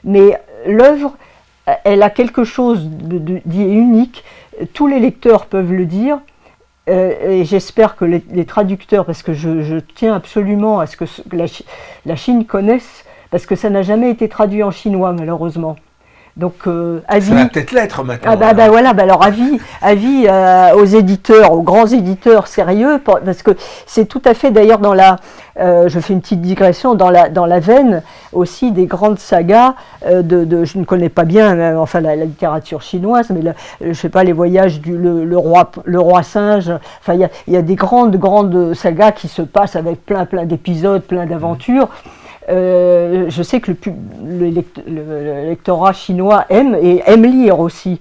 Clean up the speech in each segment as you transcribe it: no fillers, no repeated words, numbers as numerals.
Mais l'œuvre, elle a quelque chose d'unique. Tous les lecteurs peuvent le dire. Et j'espère que les traducteurs, parce que je tiens absolument à ce que la Chine connaisse, parce que ça n'a jamais été traduit en chinois, malheureusement. Donc, avis. Ça va peut-être l'être maintenant. Ah bah voilà, alors avis aux éditeurs, aux grands éditeurs sérieux, parce que c'est tout à fait d'ailleurs je fais une petite digression, dans la veine aussi des grandes sagas je ne connais pas bien, enfin la littérature chinoise, mais je sais pas, les voyages le roi singe, enfin il y a des grandes sagas qui se passent avec plein d'épisodes, plein d'aventures. Je sais que le lectorat chinois aime lire aussi.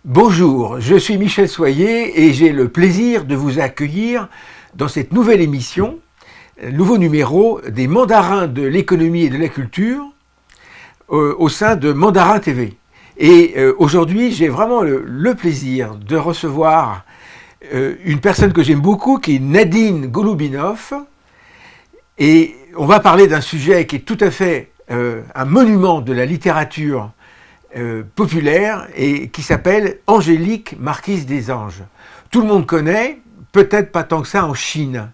Bonjour, je suis Michel Soyer et j'ai le plaisir de vous accueillir dans cette nouvelle émission, nouveau numéro des mandarins de l'économie et de la culture au sein de Mandarin TV. Et aujourd'hui, j'ai vraiment le plaisir de recevoir une personne que j'aime beaucoup, qui est Nadine Golubinov. Et on va parler d'un sujet qui est tout à fait un monument de la littérature populaire et qui s'appelle Angélique, marquise des anges. Tout le monde connaît, peut-être pas tant que ça en Chine.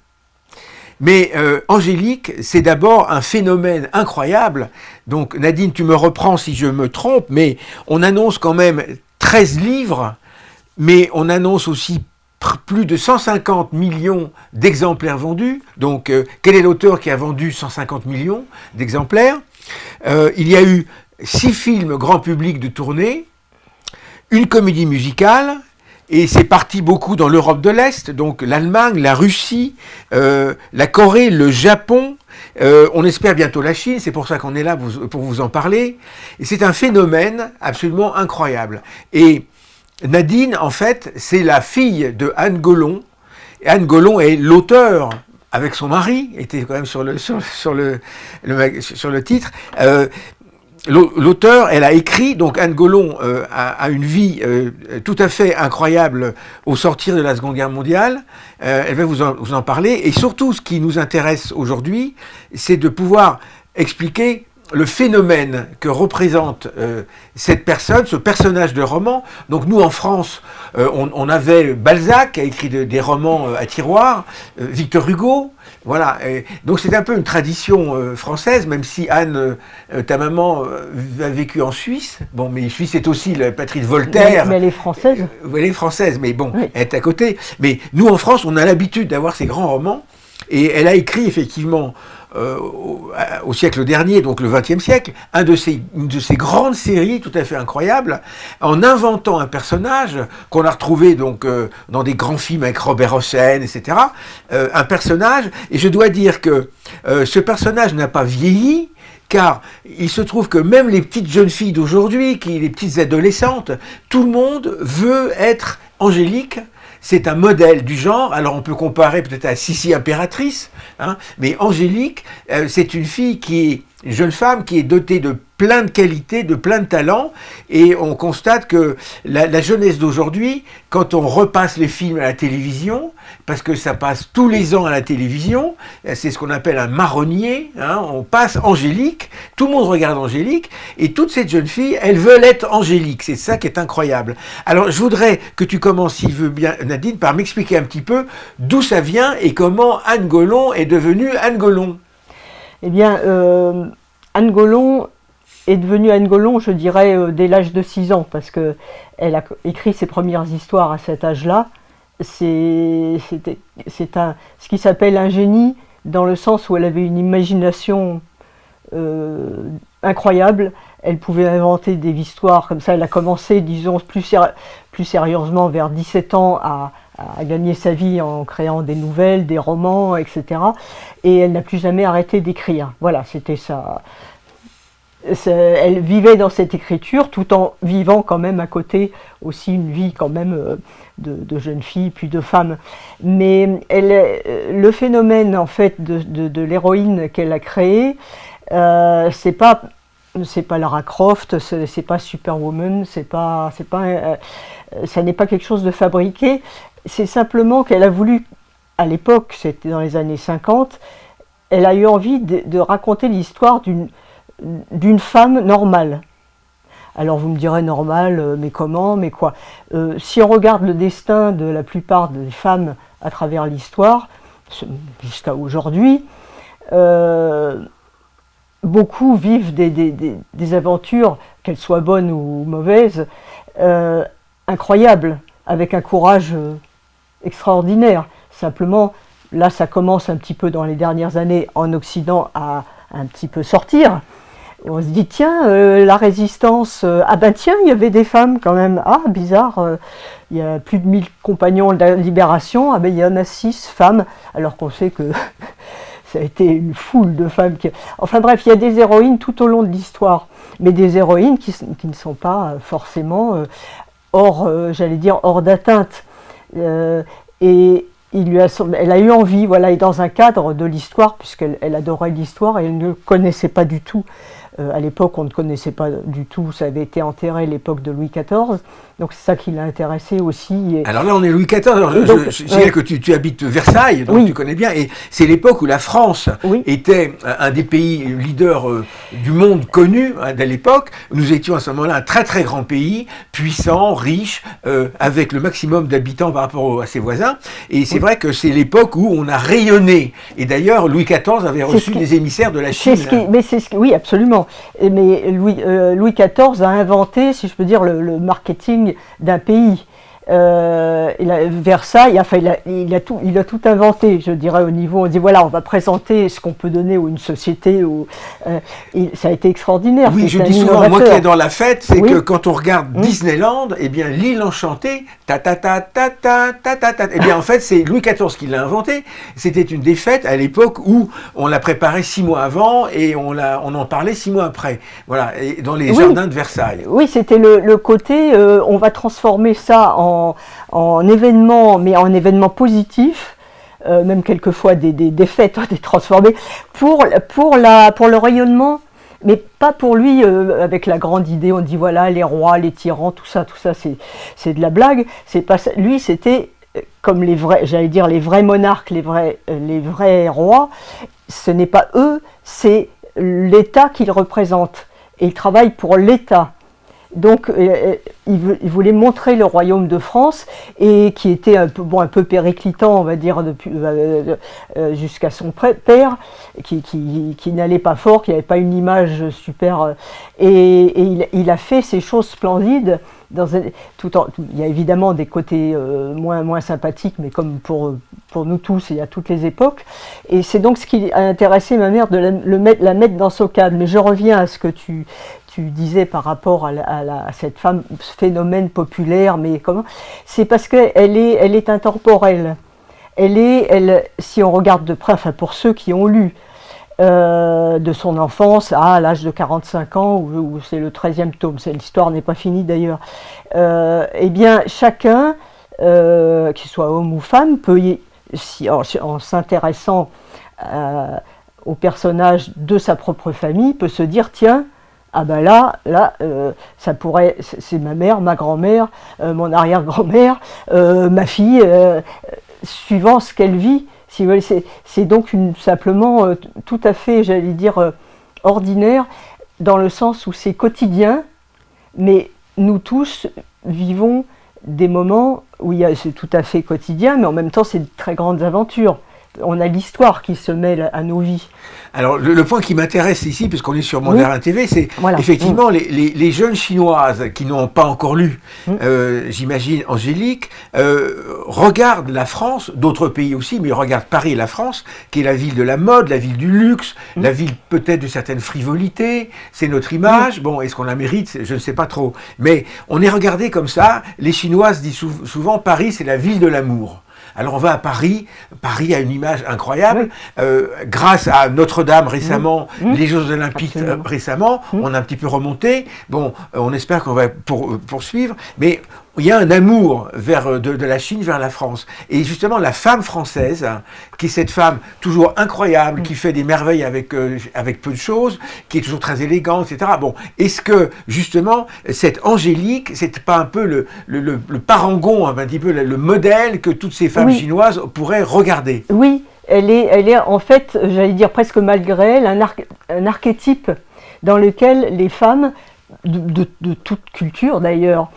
Mais Angélique, c'est d'abord un phénomène incroyable. Donc Nadine, tu me reprends si je me trompe, mais on annonce quand même 13 livres, mais on annonce aussi plus de 150 millions d'exemplaires vendus. Donc quel est l'auteur qui a vendu 150 millions d'exemplaires? Il y a eu 6 films grand public de tournée, une comédie musicale, et c'est parti beaucoup dans l'Europe de l'Est, donc l'Allemagne, la Russie, la Corée, le Japon, on espère bientôt la Chine, c'est pour ça qu'on est là pour vous en parler. Et c'est un phénomène absolument incroyable. Et Nadine, en fait, c'est la fille de Anne Gollon. Et Anne Gollon est l'auteur, avec son mari, était quand même sur le titre. L'auteur, elle a écrit, donc Anne Gollon a une vie tout à fait incroyable au sortir de la Seconde Guerre mondiale. Elle va vous en parler. Et surtout, ce qui nous intéresse aujourd'hui, c'est de pouvoir expliquer le phénomène que représente cette personne, ce personnage de roman. Donc nous, en France, on avait Balzac, qui a écrit des romans à tiroir, Victor Hugo. Voilà, donc c'est un peu une tradition française, même si Anne, ta maman, a vécu en Suisse. Bon, mais Suisse, c'est aussi la patrie de Voltaire. Mais elle est française. Elle est française, mais bon, oui. Elle est à côté. Mais nous, en France, on a l'habitude d'avoir ces grands romans. Et elle a écrit, effectivement, au siècle dernier, donc le XXe siècle, une de ces grandes séries tout à fait incroyables, en inventant un personnage qu'on a retrouvé donc dans des grands films avec Robert Hossein, etc. Un personnage, et je dois dire que ce personnage n'a pas vieilli, car il se trouve que même les petites jeunes filles d'aujourd'hui, les petites adolescentes, tout le monde veut être Angélique. C'est un modèle du genre, alors on peut comparer peut-être à Sissi impératrice, hein, mais Angélique, c'est une fille une jeune femme qui est dotée de plein de qualités, de plein de talents, et on constate que la jeunesse d'aujourd'hui, quand on repasse les films à la télévision, parce que ça passe tous les ans à la télévision, c'est ce qu'on appelle un marronnier, hein, on passe Angélique, tout le monde regarde Angélique, et toutes ces jeunes filles, elles veulent être Angélique, c'est ça qui est incroyable. Alors je voudrais que tu commences, si tu veux bien, Nadine, par m'expliquer un petit peu d'où ça vient et comment Anne Gollon est devenue Anne Gollon. Eh bien, Anne Gollon est devenue Anne Gollon, je dirais, dès l'âge de 6 ans, parce qu'elle a écrit ses premières histoires à cet âge-là. C'est ce qui s'appelle un génie, dans le sens où elle avait une imagination incroyable. Elle pouvait inventer des histoires comme ça. Elle a commencé, disons, plus sérieusement vers 17 ans à gagner sa vie en créant des nouvelles, des romans, etc. Et elle n'a plus jamais arrêté d'écrire. Voilà, c'était ça. Elle vivait dans cette écriture tout en vivant quand même à côté aussi une vie quand même de jeune fille puis de femme. Mais le phénomène en fait de l'héroïne qu'elle a créée, c'est pas c'est pas Lara Croft, c'est pas Superwoman, ça n'est pas quelque chose de fabriqué. C'est simplement qu'elle a voulu, à l'époque, c'était dans les années 50, elle a eu envie de raconter l'histoire d'une femme normale. Alors vous me direz normale, mais comment, mais quoi? Si on regarde le destin de la plupart des femmes à travers l'histoire, jusqu'à aujourd'hui, beaucoup vivent des aventures, qu'elles soient bonnes ou mauvaises, incroyables, avec un courage extraordinaire. Simplement, là, ça commence un petit peu dans les dernières années en Occident à un petit peu sortir. On se dit, tiens, la résistance, ah ben tiens, il y avait des femmes quand même, ah bizarre, il y a plus de 1000 compagnons de la libération, ah ben il y en a 6 femmes, alors qu'on sait que ça a été une foule de femmes. Enfin bref, il y a des héroïnes tout au long de l'histoire, mais des héroïnes qui ne sont pas forcément hors d'atteinte. Et elle a eu envie, voilà, et dans un cadre de l'histoire, puisqu'elle adorait l'histoire et elle ne connaissait pas du tout. À l'époque, on ne connaissait pas du tout, ça avait été enterré à l'époque de Louis XIV, donc c'est ça qui l'a intéressé aussi. Alors là, on est Louis XIV, alors je sais que tu habites Versailles, donc tu connais bien, et c'est l'époque où la France était un des pays leaders du monde connu dès l'époque. Nous étions à ce moment-là un très très grand pays, puissant, riche, avec le maximum d'habitants par rapport à ses voisins, et c'est vrai que c'est l'époque où on a rayonné, et d'ailleurs Louis XIV avait reçu des émissaires de la Chine. Oui, absolument. Mais Louis XIV a inventé, si je peux dire, le marketing d'un pays. Versailles, enfin, il a tout inventé, je dirais, au niveau, on dit voilà, on va présenter ce qu'on peut donner à une société, ça a été extraordinaire. Oui, je dis souvent, moi qui est dans la fête, c'est que quand on regarde Disneyland, eh bien, l'île enchantée, eh bien, en fait, c'est Louis XIV qui l'a inventé. C'était une des fêtes à l'époque où on l'a préparée 6 mois avant et on en parlait 6 mois après. Voilà, et dans les jardins de Versailles. Oui, c'était le côté, on va transformer ça en événement, mais en événement positif, même quelquefois des fêtes, des transformés, pour le rayonnement, mais pas pour lui, avec la grande idée, on dit voilà, les rois, les tyrans, tout ça c'est de la blague. C'est pas ça. Lui, c'était comme les vrais, j'allais dire les vrais monarques, les vrais rois, ce n'est pas eux, c'est l'État qu'ils représentent. Et ils travaillent pour l'État. Donc, il voulait montrer le royaume de France, et qui était un peu périclitant, on va dire, jusqu'à son père, qui n'allait pas fort, qui n'avait pas une image super. Et il a fait ces choses splendides. Il y a évidemment des côtés moins sympathiques, mais comme pour nous tous et à toutes les époques. Et c'est donc ce qui a intéressé ma mère de la mettre dans ce cadre. Mais je reviens à ce que tu disais par rapport à cette femme, ce phénomène populaire, mais comment? C'est parce qu'elle est intemporelle. Si on regarde de près, enfin pour ceux qui ont lu de son enfance à l'âge de 45 ans, où c'est le 13e tome, l'histoire n'est pas finie d'ailleurs, eh bien chacun, qu'il soit homme ou femme, peut, en s'intéressant au personnage de sa propre famille, peut se dire tiens, ah ben là, ça pourrait, c'est ma mère, ma grand-mère, mon arrière-grand-mère, ma fille, suivant ce qu'elle vit. Si vous voulez, c'est donc simplement tout à fait, j'allais dire, ordinaire, dans le sens où c'est quotidien, mais nous tous vivons des moments où c'est tout à fait quotidien, mais en même temps c'est de très grandes aventures. On a l'histoire qui se mêle à nos vies. Alors, le point qui m'intéresse ici, puisqu'on est sur Mandarin TV, c'est effectivement les jeunes Chinoises qui n'ont pas encore lu, j'imagine, Angélique, regardent la France, d'autres pays aussi, mais regardent Paris et la France, qui est la ville de la mode, la ville du luxe, la ville peut-être de certaines frivolités, c'est notre image. Bon, est-ce qu'on la mérite? Je ne sais pas trop. Mais on est regardé comme ça. Les Chinoises disent souvent Paris, c'est la ville de l'amour. Alors on va à Paris, Paris a une image incroyable, grâce à Notre-Dame récemment, les Jeux Olympiques récemment, on a un petit peu remonté, bon, on espère qu'on va poursuivre, mais il y a un amour de la Chine vers la France. Et justement, la femme française, qui est cette femme toujours incroyable, qui fait des merveilles avec peu de choses, qui est toujours très élégante, etc. Bon, est-ce que, justement, cette Angélique, c'est pas un peu le parangon, un petit peu le modèle que toutes ces femmes chinoises pourraient regarder? Oui, elle est en fait, j'allais dire presque malgré elle, un archétype dans lequel les femmes, de toute culture d'ailleurs,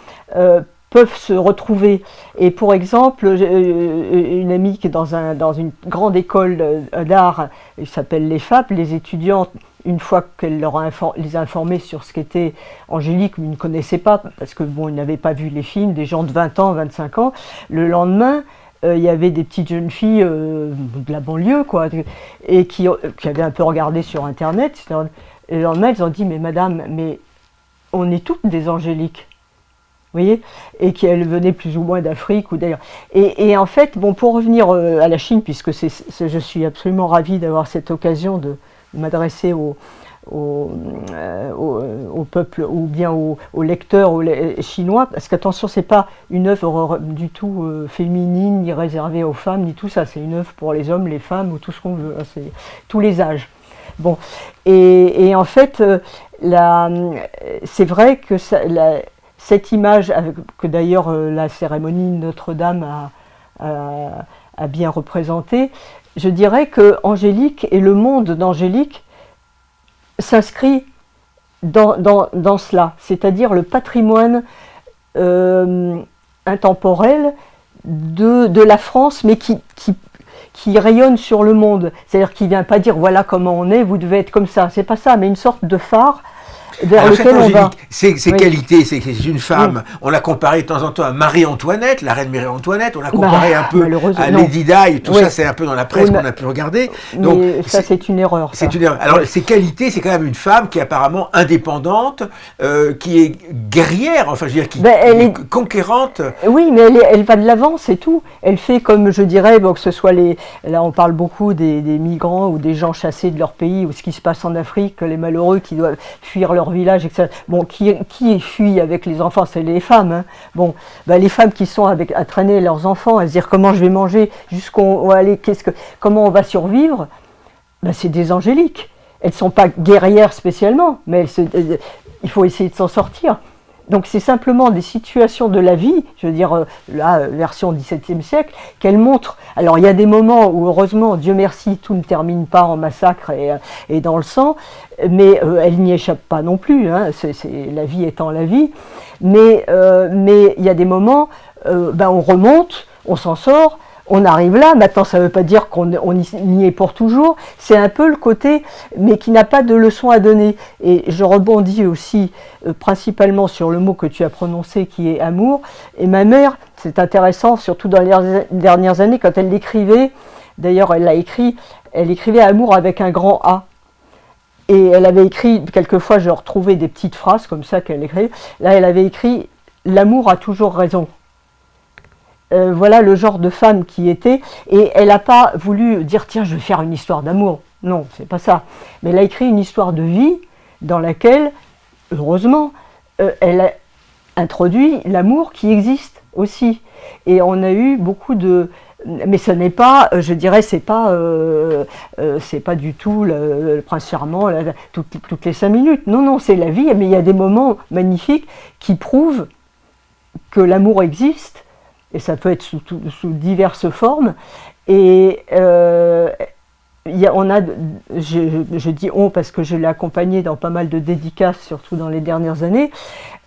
peuvent se retrouver. Et pour exemple, une amie qui est dans une grande école d'art, il s'appelle les FAP, les étudiantes, une fois qu'elle les a informés sur ce qu'était Angélique, ils ne connaissaient pas, parce que bon, ils n'avaient pas vu les films, des gens de 20 ans, 25 ans, le lendemain, il y avait des petites jeunes filles de la banlieue, quoi, et qui avaient un peu regardé sur Internet, et le lendemain, elles ont dit, mais madame, mais on est toutes des Angéliques. Vous voyez, et qu'elle venait plus ou moins d'Afrique ou d'ailleurs. Et en fait, bon, pour revenir à la Chine, puisque je suis absolument ravie d'avoir cette occasion de m'adresser au peuple ou bien aux lecteurs chinois, parce qu'attention, c'est pas une œuvre du tout féminine, ni réservée aux femmes, ni tout ça. C'est une œuvre pour les hommes, les femmes ou tout ce qu'on veut. Hein, c'est tous les âges. Bon, et en fait, c'est vrai que cette image, que d'ailleurs la cérémonie de Notre-Dame a bien représentée, je dirais que Angélique et le monde d'Angélique s'inscrit dans cela, c'est-à-dire le patrimoine intemporel de la France, mais qui rayonne sur le monde. C'est-à-dire qu'il ne vient pas dire voilà comment on est, vous devez être comme ça. C'est pas ça, mais une sorte de phare vers lequel on va. Ses qualités, c'est que c'est une femme, on l'a comparée de temps en temps à Marie-Antoinette, la reine Marie-Antoinette, on l'a comparée un peu à Lady Di, tout ça c'est un peu dans la presse qu'on a pu regarder. Donc, ça c'est une erreur. C'est une erreur. Alors ses qualités, c'est quand même une femme qui est apparemment indépendante, qui est guerrière, enfin je veux dire, qui est conquérante. Oui, mais elle va de l'avant, c'est tout. Elle fait comme je dirais, bon, que ce soit là on parle beaucoup des migrants ou des gens chassés de leur pays, ou ce qui se passe en Afrique, les malheureux qui doivent fuir leur village, etc. Bon, qui fuit avec les enfants, c'est les femmes. Hein. Bon, les femmes qui sont à traîner leurs enfants, à se dire comment je vais manger, comment on va survivre, c'est des Angéliques. Elles ne sont pas guerrières spécialement, mais il faut essayer de s'en sortir. Donc c'est simplement des situations de la vie, je veux dire, la version XVIIe siècle, qu'elle montre. Alors il y a des moments où, heureusement, Dieu merci, tout ne termine pas en massacre et dans le sang, mais elle n'y échappe pas non plus, hein, la vie étant la vie. Mais il y a des moments, on remonte, on s'en sort, on arrive là. Maintenant, ça ne veut pas dire qu'on y est pour toujours. C'est un peu le côté, mais qui n'a pas de leçon à donner. Et je rebondis aussi principalement sur le mot que tu as prononcé, qui est amour. Et ma mère, c'est intéressant, surtout dans les dernières années, quand elle l'écrivait, d'ailleurs elle écrivait amour avec un grand A. Et elle avait écrit, quelquefois je retrouvais des petites phrases comme ça qu'elle écrivait. Là, elle avait écrit « L'amour a toujours raison ». Voilà le genre de femme qui était, et elle n'a pas voulu dire tiens je vais faire une histoire d'amour, non c'est pas ça, mais elle a écrit une histoire de vie dans laquelle heureusement elle a introduit l'amour qui existe aussi, et on a eu beaucoup de, mais ce n'est pas, je dirais c'est pas du tout le prince charmant toutes les 5 minutes, non c'est la vie, mais il y a des moments magnifiques qui prouvent que l'amour existe. Et ça peut être sous diverses formes. Et je dis on parce que je l'ai accompagné dans pas mal de dédicaces, surtout dans les dernières années,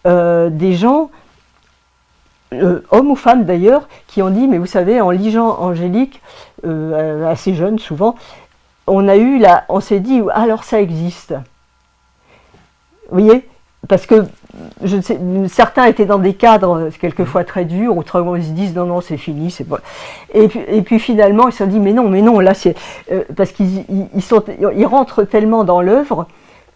des gens, hommes ou femmes d'ailleurs, qui ont dit, mais vous savez, en lisant Angélique, assez jeune souvent, on s'est dit, alors ça existe. Vous voyez ? Parce que certains étaient dans des cadres quelquefois très durs, autrement ils se disent non c'est fini, c'est pas. Et puis finalement ils se sont dit mais non là c'est parce qu'ils rentrent tellement dans l'œuvre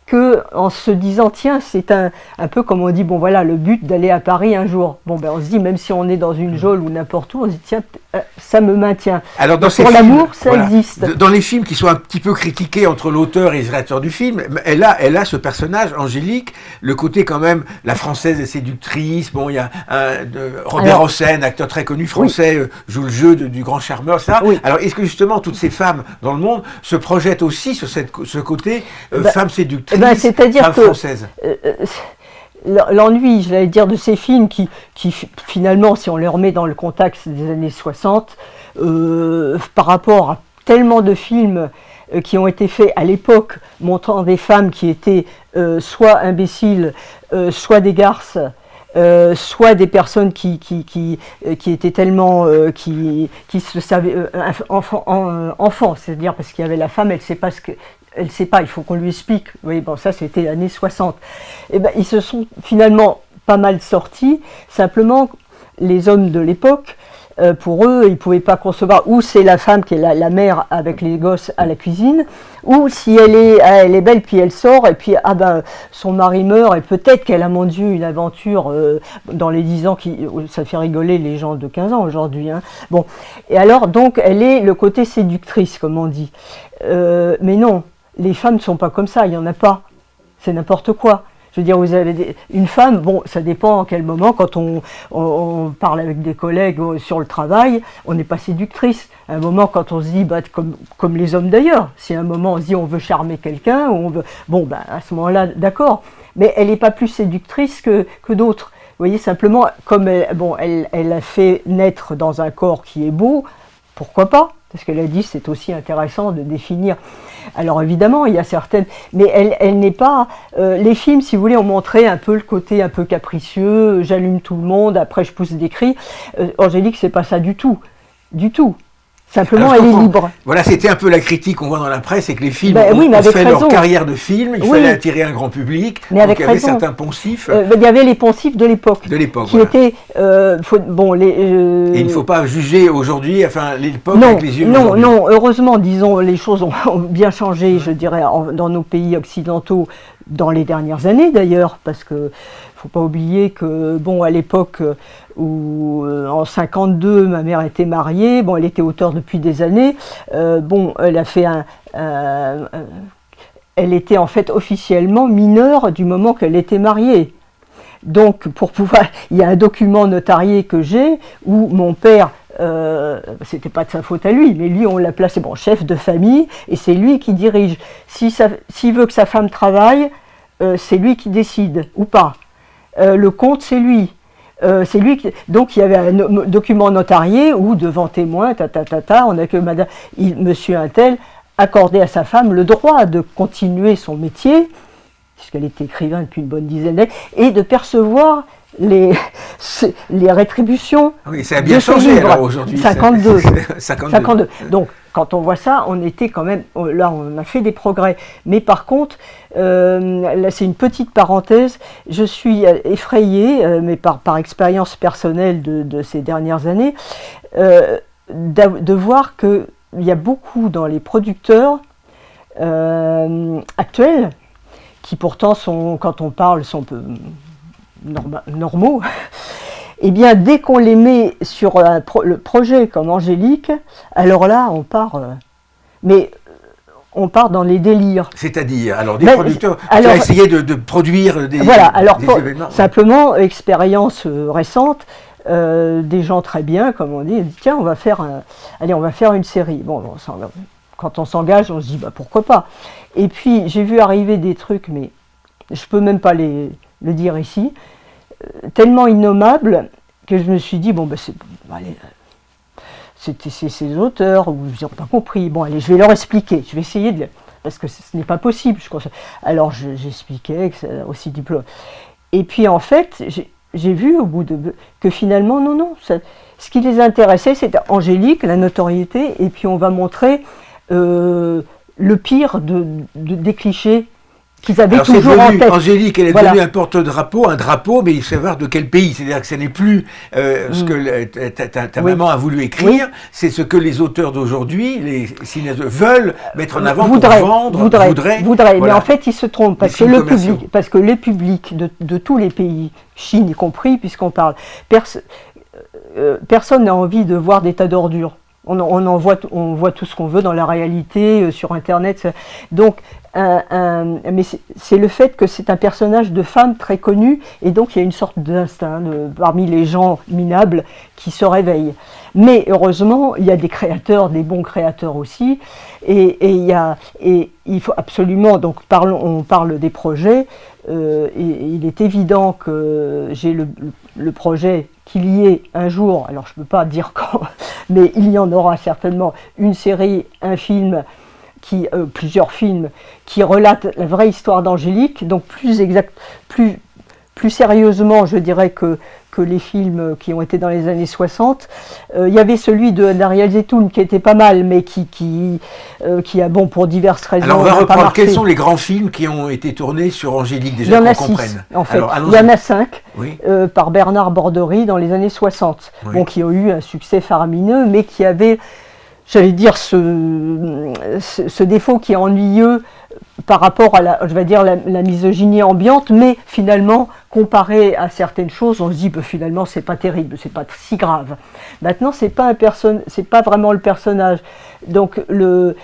que en se disant tiens, c'est un peu comme on dit, bon voilà, le but d'aller à Paris un jour. Bon ben on se dit, même si on est dans une geôle ou n'importe où, on se dit tiens, ça me maintient. Alors dans pour l'amour, ça voilà, existe. Dans les films qui sont un petit peu critiqués entre l'auteur et le réalisateur du film, elle a ce personnage, Angélique, le côté quand même, la française est séductrice, bon il y a Robert Hossein, acteur très connu français, joue le jeu du grand charmeur, ça. Oui. Alors est-ce que justement toutes ces femmes dans le monde se projettent aussi sur ce côté femme séductrice, c'est-à-dire femme française l'ennui, j'allais dire, de ces films qui finalement, si on les remet dans le contexte des années 60, par rapport à tellement de films qui ont été faits à l'époque, montrant des femmes qui étaient soit imbéciles, soit des garces, soit des personnes qui étaient tellement qui se savaient enfants, c'est-à-dire parce qu'il y avait la femme, elle ne sait pas, il faut qu'on lui explique. Oui, bon, ça c'était les années 60. Et ben, ils se sont finalement pas mal sortis, simplement les hommes de l'époque, pour eux, ils ne pouvaient pas concevoir, ou c'est la femme qui est la mère avec les gosses à la cuisine, ou si elle est belle, puis elle sort, et puis son mari meurt, et peut-être qu'elle a, mon Dieu, une aventure dans les 10 ans, ça fait rigoler les gens de 15 ans aujourd'hui. Hein. Bon. Et alors, donc, elle est le côté séductrice, comme on dit. Mais non, les femmes ne sont pas comme ça, il n'y en a pas. C'est n'importe quoi. Je veux dire, vous avez une femme, bon, ça dépend en quel moment, quand on parle avec des collègues sur le travail, on n'est pas séductrice. À un moment, quand on se dit, comme les hommes d'ailleurs, si à un moment on se dit on veut charmer quelqu'un, ou on veut, bon, à ce moment-là, d'accord. Mais elle n'est pas plus séductrice que d'autres. Vous voyez, simplement, comme elle a fait naître dans un corps qui est beau, pourquoi pas? Parce qu'elle a dit, c'est aussi intéressant de définir. Alors évidemment, il y a certaines, mais elle n'est pas. Les films, si vous voulez, ont montré un peu le côté un peu capricieux. J'allume tout le monde, après je pousse des cris. Angélique, c'est pas ça du tout, du tout. Simplement, elle est libre. Voilà, c'était un peu la critique qu'on voit dans la presse, c'est que les films ont fait leur carrière de film, il fallait attirer un grand public, mais donc il y avait certains poncifs. Il y avait les poncifs de l'époque. Qui étaient... Et il ne faut pas juger aujourd'hui, enfin, l'époque avec les yeux d'aujourd'hui. Non, heureusement, disons, les choses ont bien changé, je dirais, dans nos pays occidentaux, dans les dernières années d'ailleurs, parce que faut pas oublier que, à l'époque où en 52, ma mère était mariée, elle était auteure depuis des années, elle a fait elle était en fait officiellement mineure du moment qu'elle était mariée. Donc, il y a un document notarié que j'ai où mon père, c'était pas de sa faute à lui, mais lui on l'a placé chef de famille et c'est lui qui dirige. S'il veut que sa femme travaille, c'est lui qui décide ou pas. Le compte, c'est lui. Donc il y avait un document notarié où devant témoin, on a que monsieur Untel accordé à sa femme le droit de continuer son métier, puisqu'elle était écrivain depuis une bonne dizaine d'années, et de percevoir les rétributions. Oui, ça a bien changé alors aujourd'hui. 52. Donc, quand on voit ça, on était quand même... Là, on a fait des progrès. Mais par contre, là, c'est une petite parenthèse. Je suis effrayée, mais par expérience personnelle de ces dernières années, de voir qu'il y a beaucoup dans les producteurs actuels, qui pourtant sont, quand on parle, sont peu normaux, et bien dès qu'on les met sur le projet comme Angélique, alors là on part, mais on part dans les délires. C'est-à-dire, alors des producteurs qui ont essayé de produire des événements. Simplement, expérience récente, des gens très bien, comme on dit, tiens, on va faire une série. Quand on s'engage, on se dit pourquoi pas. Et puis j'ai vu arriver des trucs, mais je peux même pas le dire ici, tellement innommables que je me suis dit c'est ces auteurs, ou ils n'ont pas compris. Je vais leur expliquer, je vais essayer parce que ce n'est pas possible. Alors j'expliquais que c'est aussi diplôme. Et puis en fait, j'ai vu au bout que finalement, non, ce qui les intéressait, c'était Angélique, la notoriété, et puis on va montrer le pire des clichés qu'ils avaient Alors, toujours en tête. Angélique, elle est Voilà. devenue un porte-drapeau, un drapeau, mais il faut savoir de quel pays. C'est-à-dire que ce n'est plus ce que ta Oui. maman a voulu écrire, c'est ce que les auteurs d'aujourd'hui, les cinéastes veulent mettre en avant Voudraient. pour vendre, Mais voilà. en fait, ils se trompent parce que films le commerciaux. public, parce que les publics de tous les pays, Chine y compris, puisqu'on parle, personne n'a envie de voir des tas d'ordures. On voit tout ce qu'on veut dans la réalité, sur Internet. Donc, mais c'est le fait que c'est un personnage de femme très connu, et donc il y a une sorte d'instinct parmi les gens minables qui se réveillent. Mais heureusement, il y a des créateurs, des bons créateurs aussi, et il faut absolument, donc on parle des projets, et il est évident que j'ai le projet qu'il y ait un jour, alors je ne peux pas dire quand, mais il y en aura certainement une série, un film, plusieurs films qui relatent la vraie histoire d'Angélique, donc plus sérieusement, je dirais, que les films qui ont été dans les années 60. Il y avait celui d'Ariel Zetoun qui était pas mal, mais qui a, bon, pour diverses raisons, Alors on va n'a pas reprendre, marché. quels sont les grands films qui ont été tournés sur Angélique, Il y déjà en a qu'on 6, comprenne. en fait. Alors, Il allons-y. y en a 5, Oui. par Bernard Borderie dans les années 60, Oui. bon, qui ont eu un succès faramineux, mais qui avaient, j'allais dire, ce défaut qui est ennuyeux par rapport à la misogynie ambiante, mais finalement, comparé à certaines choses, on se dit, finalement, c'est pas terrible, c'est pas si grave. Maintenant, c'est pas vraiment le personnage. Donc,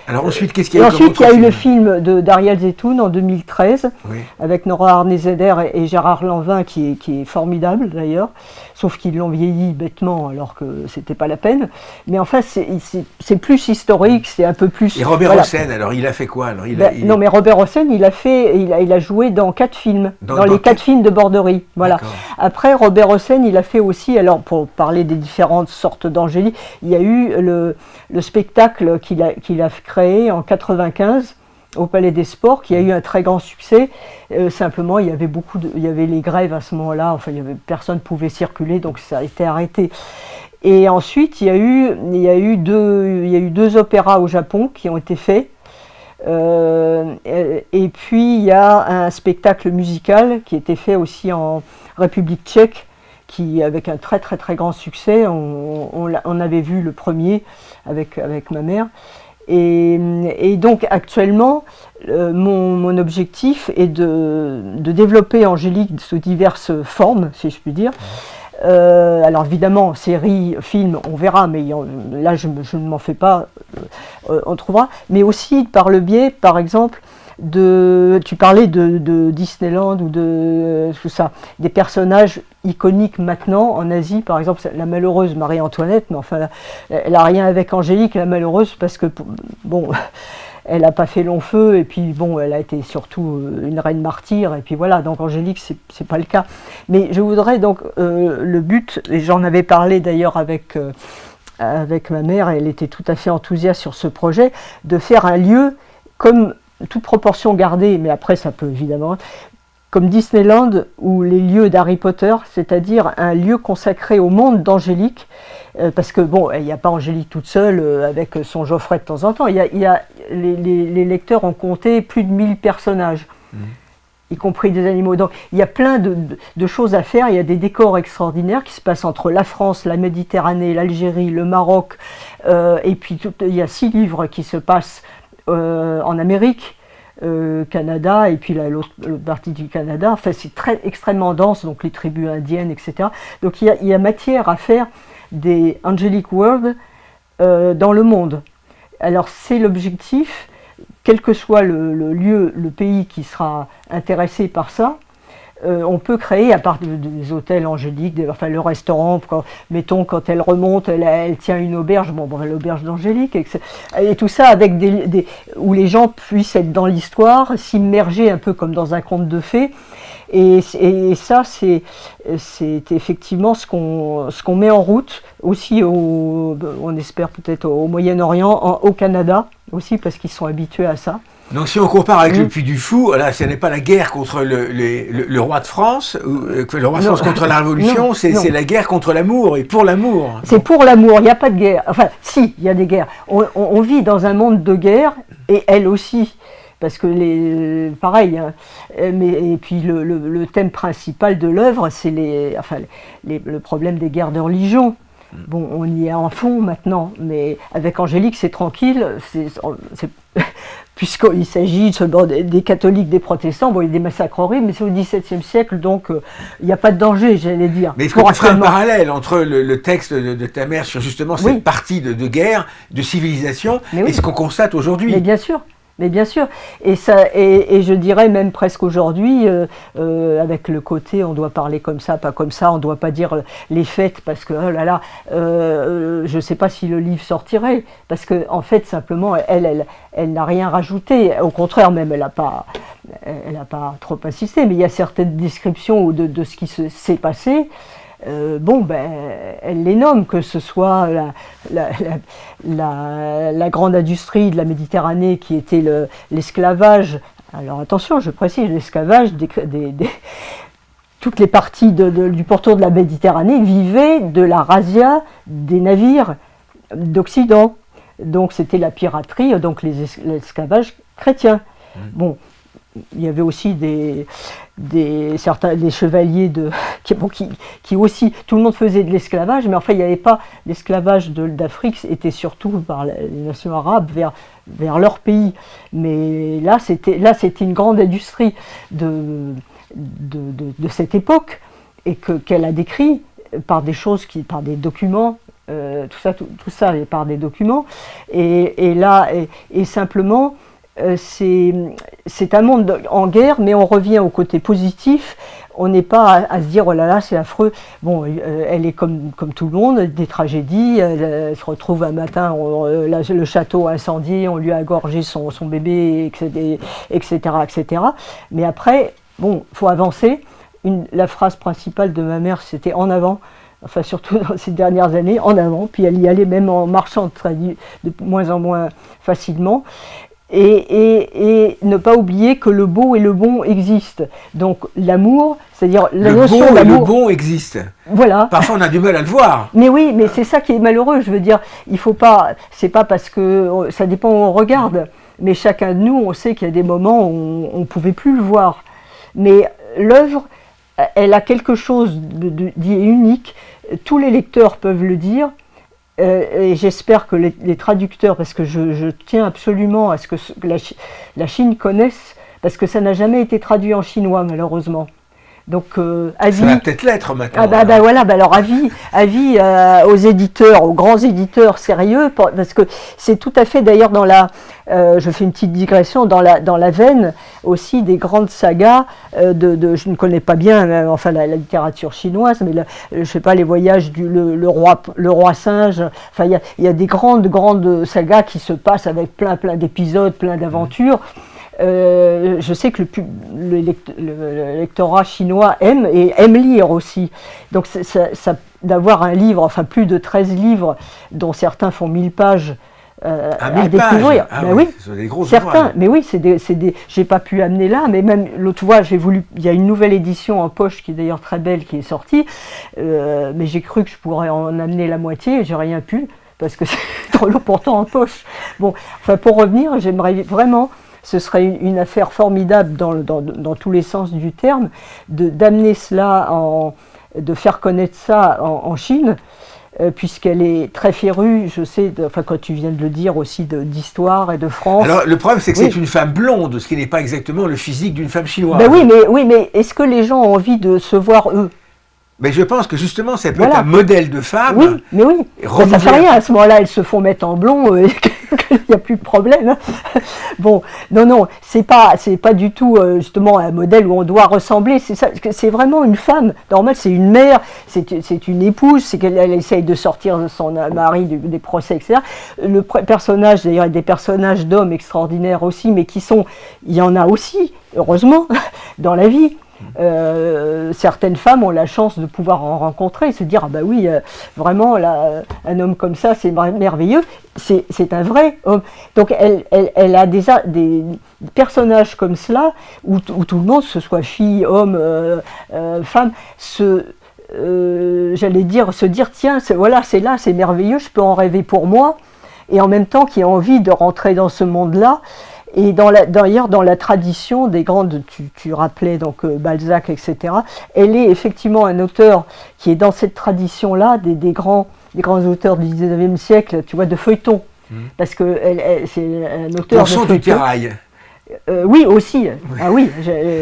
Alors ensuite, qu'est-ce qu'il y a eu comme ensuite, il y a autre eu le film film d'Ariel Zetoun en 2013, Oui. avec Nora Arnezeder et Gérard Lanvin, qui est formidable d'ailleurs, sauf qu'ils l'ont vieilli bêtement alors que c'était pas la peine. Mais enfin, c'est plus historique, c'est un peu plus... Et Robert voilà. Hossein, alors il a fait quoi alors Non, mais Robert Hossein, il a joué dans 4 films, dans les 4 films de Borderie. Voilà. D'accord. Après, Robert Hossein, il a fait aussi, alors pour parler des différentes sortes d'Angélique, il y a eu le spectacle qu'il a créé en 95 au Palais des Sports, qui a eu un très grand succès. Simplement, il y avait les grèves à ce moment-là, enfin, personne ne pouvait circuler, donc ça a été arrêté. Et ensuite, il y a eu 2 opéras au Japon qui ont été faits. Et puis il y a un spectacle musical qui a été fait aussi en République tchèque, avec un très très très grand succès. On avait vu le premier avec ma mère. Et donc actuellement, mon objectif est de développer Angélique sous diverses formes, si je puis dire. Alors évidemment, séries, films, on verra, mais là je ne m'en fais pas, on trouvera. Mais aussi par le biais, par exemple, tu parlais de Disneyland ou de tout ça, des personnages iconiques maintenant en Asie, par exemple la malheureuse Marie-Antoinette, mais enfin elle n'a rien avec Angélique, la malheureuse, parce que bon... Elle n'a pas fait long feu, et puis bon, elle a été surtout une reine martyre, et puis voilà, donc Angélique, c'est pas le cas. Mais je voudrais donc, le but, et j'en avais parlé d'ailleurs avec ma mère, elle était tout à fait enthousiaste sur ce projet, de faire un lieu, comme toute proportion gardée, mais après ça peut évidemment, comme Disneyland ou les lieux d'Harry Potter, c'est-à-dire un lieu consacré au monde d'Angélique, parce que bon, il n'y a pas Angélique toute seule avec son Geoffrey de temps en temps, les lecteurs ont compté plus de 1000 personnages, y compris des animaux. Donc il y a plein de choses à faire, il y a des décors extraordinaires qui se passent entre la France, la Méditerranée, l'Algérie, le Maroc, et puis il y a 6 livres qui se passent en Amérique, Canada, et puis l'autre partie du Canada. Enfin, c'est extrêmement dense, donc les tribus indiennes, etc. Donc il y a matière à faire des Angelic World dans le monde. Alors c'est l'objectif, quel que soit le lieu, le pays qui sera intéressé par ça, on peut créer, à part des hôtels angéliques, enfin le restaurant, mettons quand elle remonte, elle tient une auberge, l'auberge d'Angélique, et tout ça avec où les gens puissent être dans l'histoire, s'immerger un peu comme dans un conte de fées. Et ça, c'est effectivement ce qu'on met en route, aussi on espère peut-être au Moyen-Orient, au Canada aussi, parce qu'ils sont habitués à ça. Donc si on compare avec le Puy du Fou, là, ce n'est pas la guerre contre le roi de France, le roi de France contre la Révolution, c'est la guerre contre l'amour et pour l'amour. C'est pour l'amour, il n'y a pas de guerre. Enfin, si, il y a des guerres. On vit dans un monde de guerre, et elle aussi. parce que pareil, hein, et puis le thème principal de l'œuvre, c'est le problème des guerres de religion. Bon, on y est en fond maintenant, mais avec Angélique, c'est tranquille, puisqu'il s'agit seulement des catholiques, des protestants. Bon, il y a des massacres horribles, mais c'est au XVIIe siècle, donc il n'y a pas de danger, j'allais dire. Mais est-ce qu'on ferait un parallèle entre le texte de ta mère sur justement cette partie de guerre, de civilisation, et ce qu'on constate aujourd'hui? Mais bien sûr. Mais bien sûr, et je dirais même presque aujourd'hui, avec le côté on doit parler comme ça, pas comme ça, on ne doit pas dire les fêtes parce que oh là là, je ne sais pas si le livre sortirait, parce qu'en fait simplement elle n'a rien rajouté, au contraire même elle n'a pas trop insisté, mais il y a certaines descriptions de ce qui s'est passé. Elle les nomme, que ce soit la grande industrie de la Méditerranée qui était l'esclavage. Alors attention, je précise, l'esclavage, toutes les parties du pourtour de la Méditerranée vivaient de la razzia des navires d'Occident. Donc c'était la piraterie, donc l'esclavage chrétien. Bon, il y avait aussi des chevaliers qui aussi, tout le monde faisait de l'esclavage, mais enfin il n'y avait pas l'esclavage d'Afrique, c'était surtout par les nations arabes vers leur pays. Mais là c'était une grande industrie de cette époque, et qu'elle a décrit par des choses, par des documents, tout ça par des documents, et simplement c'est un monde en guerre, mais on revient au côté positif. On n'est pas à se dire oh là là c'est affreux. Bon, elle est comme tout le monde, des tragédies. Elle se retrouve un matin, le château incendié, on lui a égorgé son bébé, etc. Mais après, bon, faut avancer. La phrase principale de ma mère, c'était en avant. Enfin, surtout dans ces dernières années, en avant. Puis elle y allait même en marchant de moins en moins facilement. Et ne pas oublier que le beau et le bon existent. Donc l'amour, c'est-à-dire la notion d'amour. Le bon existe. Voilà. Parfois on a du mal à le voir. Mais oui, mais c'est ça qui est malheureux. Je veux dire, il faut pas. C'est pas parce que ça dépend où on regarde. Mais chacun de nous, on sait qu'il y a des moments où on pouvait plus le voir. Mais l'œuvre, elle a quelque chose d'unique. Tous les lecteurs peuvent le dire. Et j'espère que les traducteurs, parce que je tiens absolument à ce que la Chine connaisse, parce que ça n'a jamais été traduit en chinois malheureusement. Donc avis. Ça va peut-être l'être maintenant. Alors avis aux éditeurs, aux grands éditeurs sérieux, parce que c'est tout à fait d'ailleurs je fais une petite digression, dans la veine aussi des grandes sagas je ne connais pas bien la littérature chinoise, mais je sais pas, les voyages le roi singe, enfin il y a des grandes sagas qui se passent avec plein d'épisodes, plein d'aventures. Je sais que le lectorat chinois aime lire aussi. Donc d'avoir un livre, enfin plus de 13 livres, dont certains font 1000 pages, à découvrir. Oui, ce sont des gros certains, ouvrages. Mais oui, j'ai pas pu amener là, mais même l'autre fois, il y a une nouvelle édition en poche qui est d'ailleurs très belle, qui est sortie, mais j'ai cru que je pourrais en amener la moitié, et j'ai rien pu, parce que c'est trop lourd pourtant en poche. Bon, enfin pour revenir, j'aimerais vraiment. Ce serait une affaire formidable dans tous les sens du terme, d'amener cela, de faire connaître ça en Chine, puisqu'elle est très férue, je sais, quand tu viens de le dire aussi, d'histoire et de France. Alors le problème, c'est que c'est une femme blonde, ce qui n'est pas exactement le physique d'une femme chinoise. Ben oui, mais est-ce que les gens ont envie de se voir eux? Mais je pense que justement, ça peut être un modèle de femme. Oui, mais oui. Ça ne fait rien, à ce moment-là, elles se font mettre en blond, il n'y a plus de problème. Bon, non, c'est pas du tout justement un modèle où on doit ressembler. C'est vraiment une femme. Normal, c'est une mère, c'est une épouse, c'est qu'elle essaye de sortir de son mari des procès, etc. Le personnage, d'ailleurs, il y a des personnages d'hommes extraordinaires aussi, mais il y en a aussi, heureusement, dans la vie. Certaines femmes ont la chance de pouvoir en rencontrer, se dire ah bah oui, vraiment là, un homme comme ça c'est merveilleux, c'est un vrai homme. Donc elle a des personnages comme cela où tout le monde, ce soit fille, homme, femme, j'allais dire, se dire tiens c'est là, c'est merveilleux, je peux en rêver pour moi, et en même temps qui a envie de rentrer dans ce monde-là. Et d'ailleurs, dans la tradition des grandes, tu rappelais donc Balzac, etc., elle est effectivement un auteur qui est dans cette tradition-là des grands auteurs du 19e siècle, tu vois, de feuilleton. Parce que c'est un auteur de feuilleton. Du Terrail. Oui, aussi. Oui. Ah oui,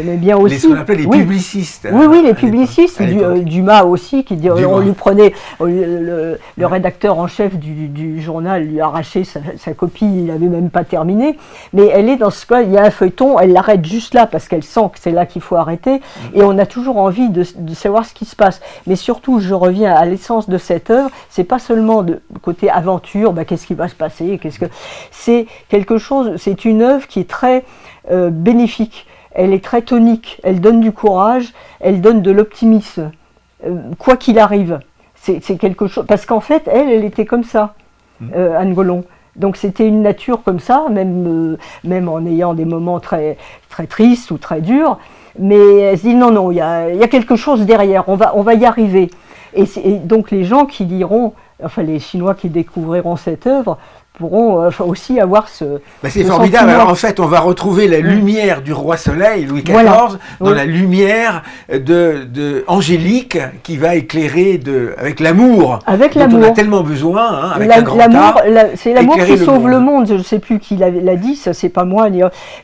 mais bien aussi. Ce qu'on appelle les publicistes. Oui, les publicistes. Dumas aussi, qui dit, on lui prenait, le rédacteur en chef du journal lui arrachait sa copie, il n'avait même pas terminé. Mais elle est dans ce cas, il y a un feuilleton, elle l'arrête juste là, parce qu'elle sent que c'est là qu'il faut arrêter. Et on a toujours envie de savoir ce qui se passe. Mais surtout, je reviens à l'essence de cette œuvre, c'est pas seulement de côté aventure, qu'est-ce qui va se passer, c'est quelque chose, c'est une œuvre qui est très bénéfique, elle est très tonique, elle donne du courage, elle donne de l'optimisme, quoi qu'il arrive. C'est quelque chose, parce qu'en fait, elle était comme ça, Anne Gollon. Donc c'était une nature comme ça, même en ayant des moments très, très tristes ou très durs, mais elle se dit non, il y a quelque chose derrière, on va y arriver. Et donc les gens qui liront, enfin les Chinois qui découvriront cette œuvre, pourront aussi avoir c'est formidable. Alors, en fait, on va retrouver la lumière du roi Soleil, Louis XIV, dans la lumière de Angélique, qui va éclairer avec l'amour. Avec dont l'amour. On a tellement besoin, avec un grand A. C'est l'amour qui sauve le monde. Je ne sais plus qui l'a dit, ça c'est pas moi.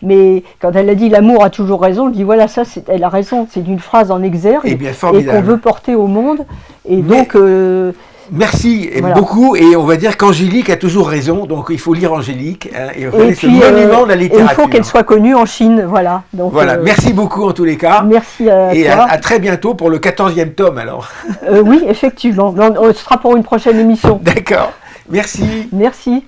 Mais quand elle a dit l'amour a toujours raison, je dis voilà, ça elle a raison. C'est une phrase en exergue et qu'on veut porter au monde. Et donc. Merci beaucoup, et on va dire qu'Angélique a toujours raison, donc il faut lire Angélique, et puis, monument de la littérature. Il faut qu'elle soit connue en Chine, voilà. Donc, merci beaucoup en tous les cas. Merci à toi. Et à très bientôt pour le 14e tome alors. Oui, effectivement, ce sera pour une prochaine émission. D'accord, merci. Merci.